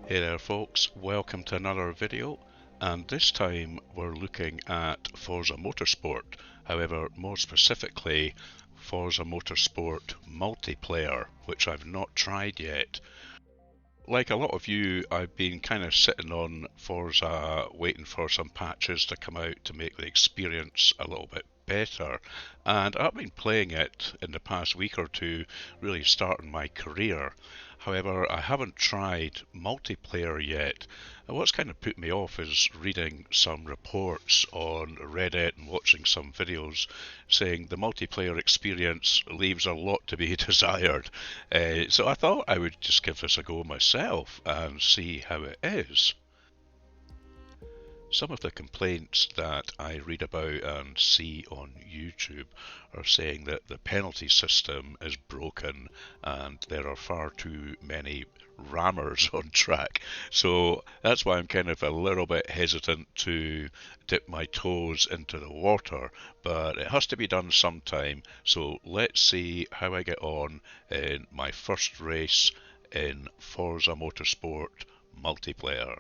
Hey there folks, welcome to another video, and this time we're looking at Forza Motorsport, however more specifically Forza Motorsport multiplayer, which I've not tried yet. Like a lot of you, I've been kind of sitting on Forza waiting for some patches to come out to make the experience a little bit better, and I've been playing it in the past week or two, really starting my career. However, I haven't tried multiplayer yet. And what's kind of put me off is reading some reports on Reddit and watching some videos saying the multiplayer experience leaves a lot to be desired. So I thought I would just give this a go myself and see how it is. Some of the complaints that I read about and see on YouTube are saying that the penalty system is broken and there are far too many rammers on track. So that's why I'm kind of a little bit hesitant to dip my toes into the water, but it has to be done sometime. So let's see how I get on in my first race in Forza Motorsport multiplayer.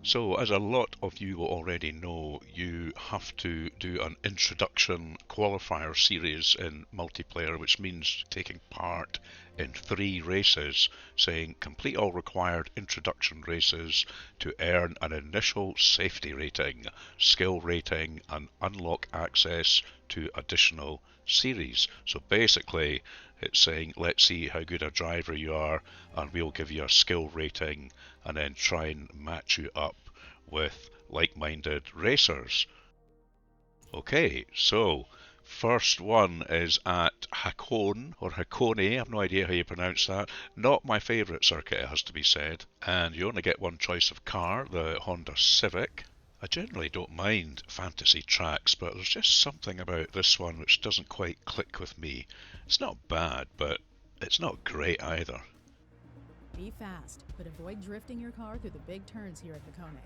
So, as a lot of you already know, you have to do an introduction qualifier series in multiplayer, which means taking part in 3 races, saying complete all required introduction races to earn an initial safety rating, skill rating, and unlock access to additional series. So basically, it's saying, let's see how good a driver you are, and we'll give you a skill rating, and then try and match you up with like-minded racers. Okay, so first one is at Hakone, or Hakone, I have no idea how you pronounce that. Not my favourite circuit, it has to be said. And you only get one choice of car, the Honda Civic. I generally don't mind fantasy tracks, but there's just something about this one which doesn't quite click with me. It's not bad, but it's not great either. Be fast, but avoid drifting your car through the big turns here at Hakone.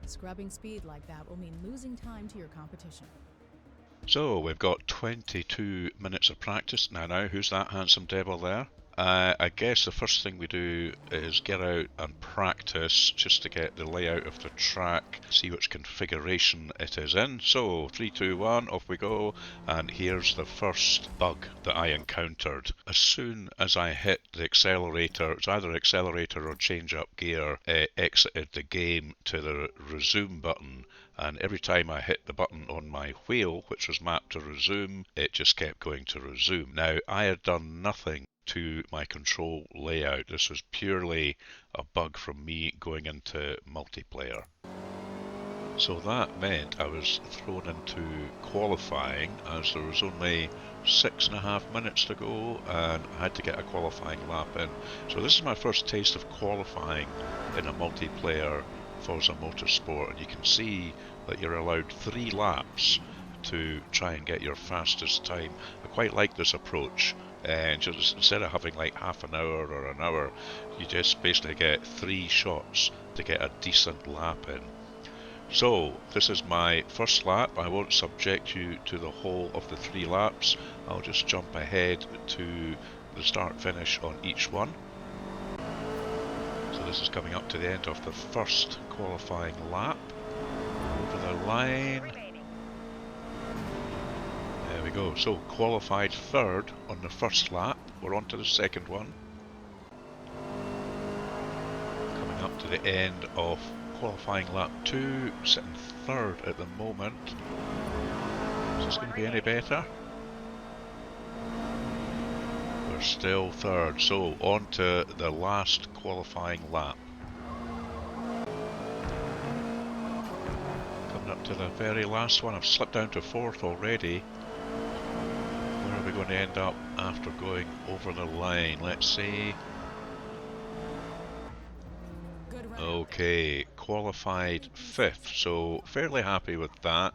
Scrubbing speed like that will mean losing time to your competition. So we've got 22 minutes of practice. Now, who's that handsome devil there? I guess the first thing we do is get out and practice just to get the layout of the track, see which configuration it is in. So 3, 2, 1, off we go, and here's the first bug that I encountered. As soon as I hit the accelerator, it's either accelerator or change up gear, it exited the game to the resume button, and every time I hit the button on my wheel, which was mapped to resume, it just kept going to resume. Now, I had done nothing to my control layout. This was purely a bug from me going into multiplayer. So that meant I was thrown into qualifying, as there was only 6.5 minutes to go and I had to get a qualifying lap in. So this is my first taste of qualifying in a multiplayer Forza Motorsport, and you can see that you're allowed 3 laps to try and get your fastest time. I quite like this approach. And just instead of having like half an hour or an hour, you just basically get 3 shots to get a decent lap in. So this is my first lap. I won't subject you to the whole of the 3 laps. I'll just jump ahead to the start finish on each one. So this is coming up to the end of the first qualifying lap. Over the line. There we go. So qualified 3rd on the first lap. We're on to the second one. Coming up to the end of qualifying lap 2, sitting 3rd at the moment. Is this going to be any better? We're still 3rd, so on to the last qualifying lap. Coming up to the very last one. I've slipped down to 4th already. Where are we going to end up after going over the line? Let's see. Okay, qualified 5th, so fairly happy with that,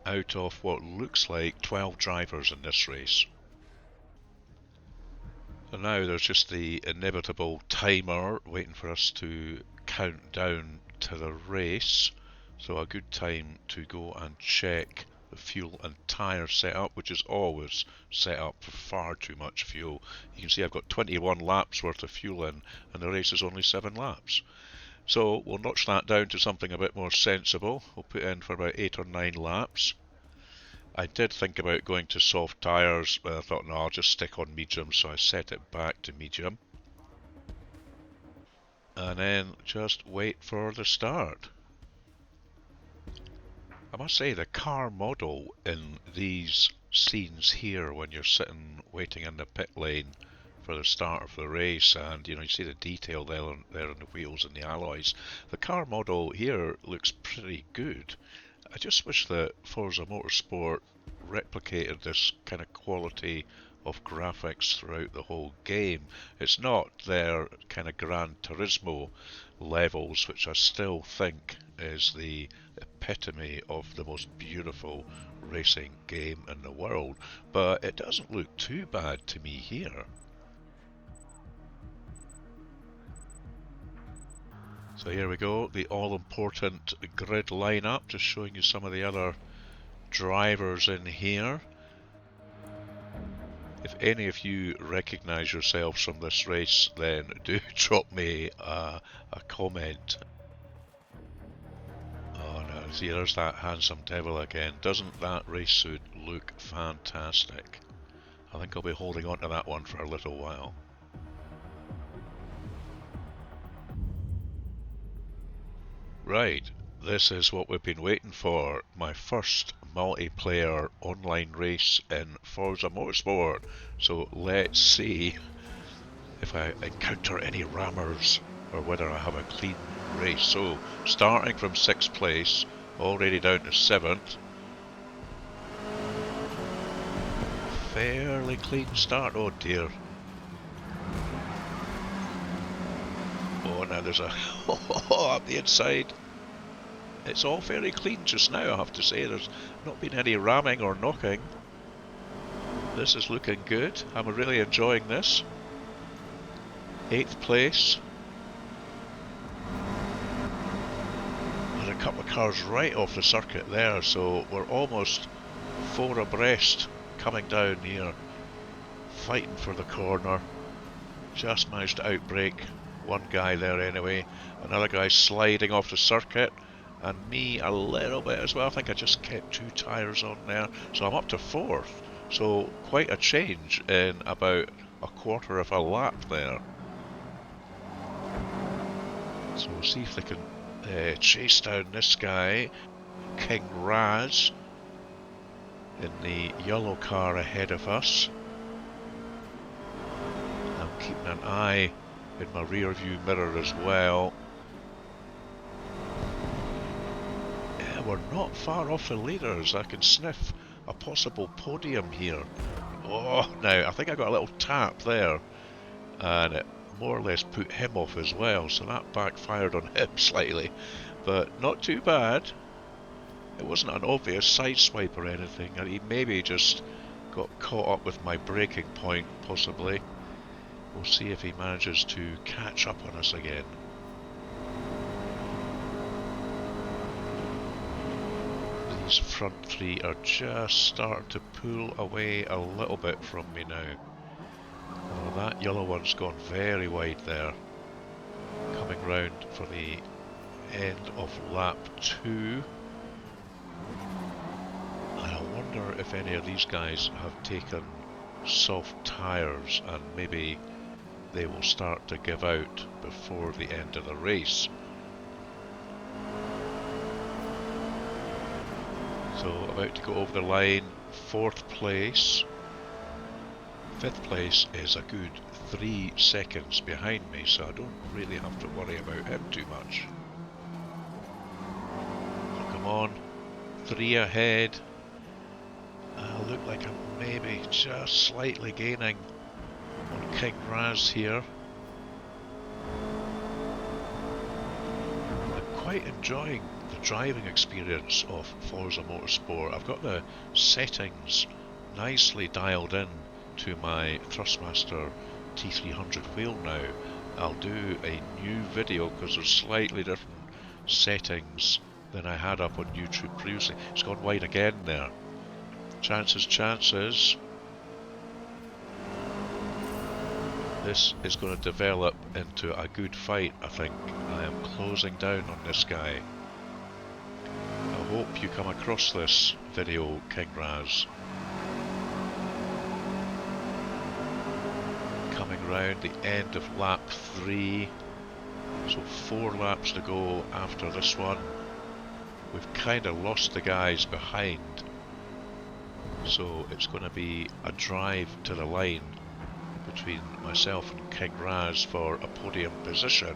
out of what looks like 12 drivers in this race. So now there's just the inevitable timer waiting for us to count down to the race, so a good time to go and check the fuel and tyre setup, which is always set up for far too much fuel. You can see I've got 21 laps worth of fuel in, and the race is only 7 laps. So we'll notch that down to something a bit more sensible. We'll put in for about 8 or 9 laps. I did think about going to soft tyres, but I thought, no, I'll just stick on medium, so I set it back to medium. And then just wait for the start. I must say, the car model in these scenes here, when you're sitting waiting in the pit lane for the start of the race, and you see the detail there on the wheels and the alloys, the car model here looks pretty good. I just wish that Forza Motorsport replicated this kind of quality of graphics throughout the whole game. It's not their kind of Gran Turismo levels, which I still think is the epitome of the most beautiful racing game in the world, but it doesn't look too bad to me here. So here we go, the all-important grid lineup, just showing you some of the other drivers in here. If any of you recognise yourselves from this race, then do drop me a comment. Oh no, see, there's that handsome devil again. Doesn't that race suit look fantastic? I think I'll be holding on to that one for a little while. Right, this is what we've been waiting for. My first multiplayer online race in Forza Motorsport. So let's see if I encounter any rammers or whether I have a clean race. So starting from 6th place, already down to 7th. Fairly clean start, oh dear. Oh, now there's a up the inside. It's all very clean just now, I have to say. There's not been any ramming or knocking. This is looking good. I'm really enjoying this. 8th place. There's a couple of cars right off the circuit there, so we're almost 4 abreast coming down here. Fighting for the corner. Just managed to outbrake one guy there anyway. Another guy sliding off the circuit. And me a little bit as well. I think I just kept 2 tyres on there. So I'm up to 4th. So quite a change in about a quarter of a lap there. So we'll see if they can chase down this guy, King Raz, in the yellow car ahead of us. I'm keeping an eye in my rear view mirror as well. We're not far off the leaders. I can sniff a possible podium here. Oh, now I think I got a little tap there, and it more or less put him off as well, so that backfired on him slightly, but not too bad. It wasn't an obvious side swipe or anything, and he maybe just got caught up with my braking point, possibly. We'll see if he manages to catch up on us again. These front 3 are just starting to pull away a little bit from me now. Oh, that yellow one's gone very wide there. Coming round for the end of lap 2. And I wonder if any of these guys have taken soft tyres and maybe they will start to give out before the end of the race. So about to go over the line, 4th place. 5th place is a good 3 seconds behind me, so I don't really have to worry about him too much. So come on, 3 ahead. I look like I'm maybe just slightly gaining on King Raz here. I'm quite enjoying the driving experience of Forza Motorsport. I've got the settings nicely dialed in to my Thrustmaster T300 wheel now. I'll do a new video because there's slightly different settings than I had up on YouTube previously. It's gone wide again there. Chances. This is going to develop into a good fight, I think. I am closing down on this guy. I hope you come across this video, King Raz. Coming round the end of lap 3. So 4 laps to go after this one. We've kind of lost the guys behind. So it's going to be a drive to the line between myself and King Raz for a podium position.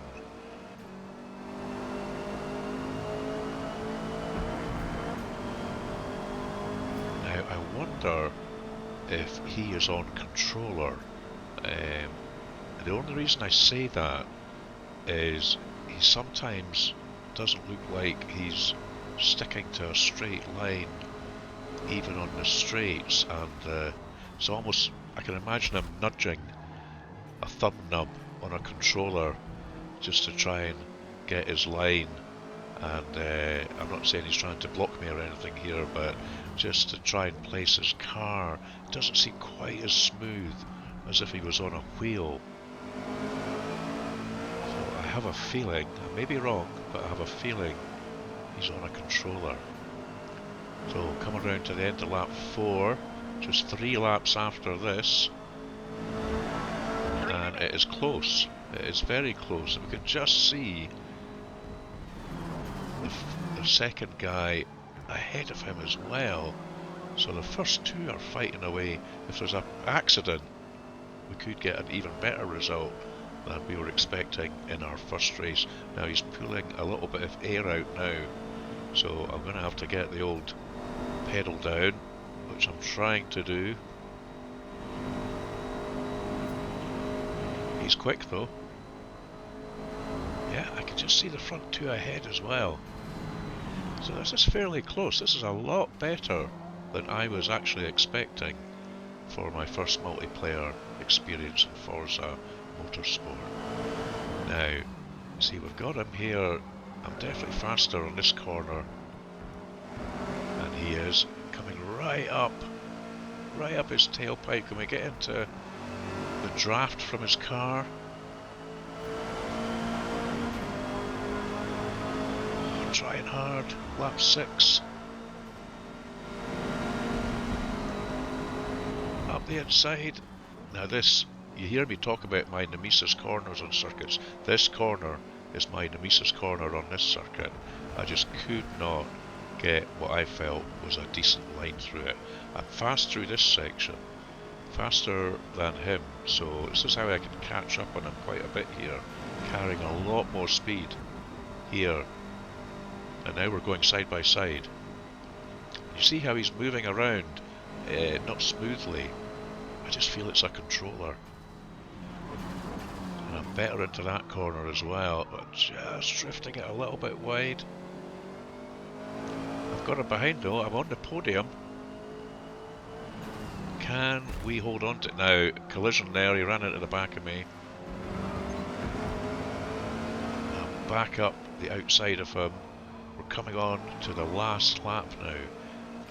Now I wonder if he is on controller. The only reason I say that is he sometimes doesn't look like he's sticking to a straight line even on the straights, and it's almost, I can imagine him nudging a thumb nub on a controller just to try and get his line. And I'm not saying he's trying to block me or anything here, but just to try and place his car. It doesn't seem quite as smooth as if he was on a wheel. So I have a feeling, I may be wrong, but I have a feeling he's on a controller. So coming around to the end of lap 4, just 3 laps after this, and it is close. It is very close. We can just see the second guy ahead of him as well. So the first 2 are fighting away. If there's an accident, we could get an even better result than we were expecting in our first race. Now he's pulling a little bit of air out now, so I'm going to have to get the old pedal down, which I'm trying to do. He's quick though. Yeah, I can just see the front 2 ahead as well. So this is fairly close. This is a lot better than I was actually expecting for my first multiplayer experience in Forza Motorsport. Now, see, we've got him here. I'm definitely faster on this corner, and he is coming right up his tailpipe. Can we get into the draft from his car? Oh, trying hard. Lap 6. Up the inside. Now this, you hear me talk about my nemesis corners on circuits. This corner is my nemesis corner on this circuit. I just could not get what I felt was a decent line through it. I'm fast through this section, faster than him, so this is how I can catch up on him quite a bit here, carrying a lot more speed here. And now we're going side by side. You see how he's moving around, not smoothly. I just feel it's a controller. And I'm better into that corner as well, but just drifting it a little bit wide. I've got him behind though. I'm on the podium. Can we hold on to it now? Collision there, he ran into the back of me. I'm back up the outside of him. We're coming on to the last lap now,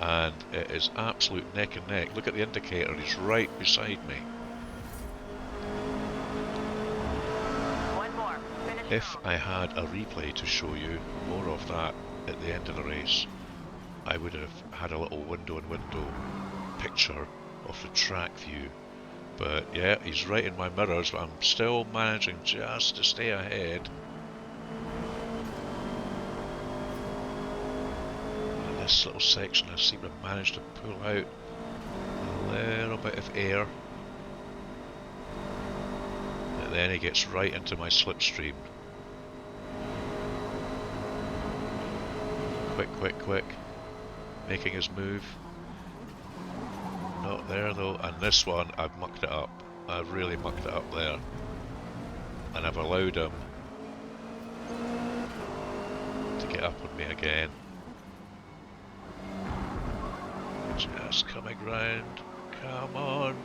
and it is absolute neck and neck. Look at the indicator, he's right beside me. One more. If I had a replay to show you more of that at the end of the race, I would have had a little window-in-window picture of the track view. But yeah, he's right in my mirrors, but I'm still managing just to stay ahead. And this little section I seem to have managed to pull out a little bit of air. And then he gets right into my slipstream. Quick. Making his move. Not there though, and this one I've mucked it up. I've really mucked it up there. And I've allowed him to get up on me again. Just coming round. Come on.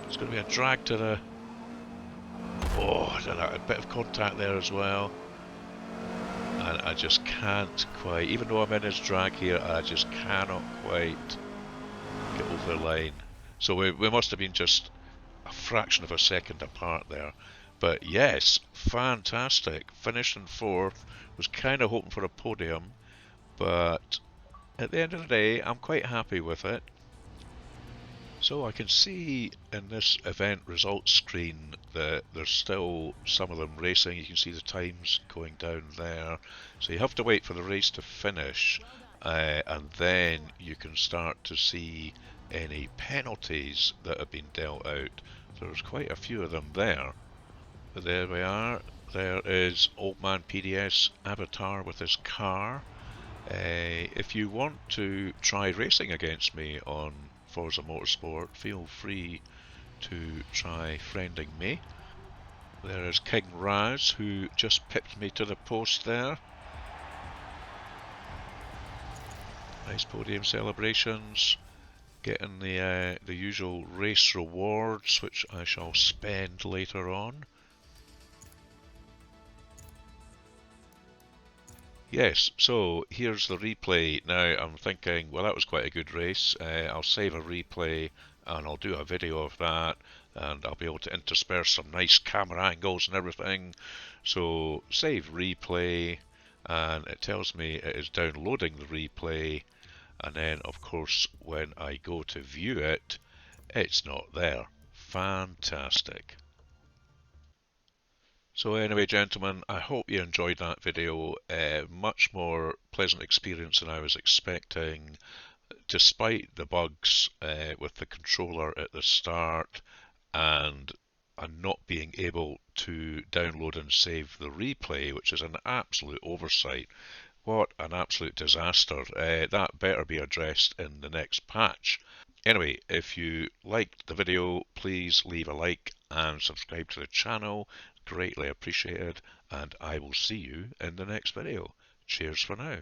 It's going to be a drag to the... Oh, I don't know, a bit of contact there as well. And I just can't quite, even though I'm in his drag here, I just cannot quite the line. So we must have been just a fraction of a second apart there. But yes, fantastic. Finished in fourth. Was kind of hoping for a podium, but at the end of the day, I'm quite happy with it. So I can see in this event results screen that there's still some of them racing. You can see the times going down there. So you have to wait for the race to finish, and then you can start to see any penalties that have been dealt out. So there's quite a few of them there. But there we are. There is Old Man PDS avatar with his car. If you want to try racing against me on Forza Motorsport, feel free to try friending me. There is King Raz, who just pipped me to the post there. Nice podium celebrations. Getting the usual race rewards, which I shall spend later on. Yes, so here's the replay. Now I'm thinking, well, that was quite a good race. I'll save a replay and I'll do a video of that, and I'll be able to intersperse some nice camera angles and everything. So save replay, and it tells me it is downloading the replay, and then of course when I go to view it, it's not there. Fantastic. So anyway, gentlemen, I hope you enjoyed that video. Much more pleasant experience than I was expecting, despite the bugs with the controller at the start and not being able to download and save the replay, which is an absolute oversight. What an absolute disaster. That better be addressed in the next patch. Anyway, if you liked the video, please leave a like and subscribe to the channel. Greatly appreciated, and I will see you in the next video. Cheers for now.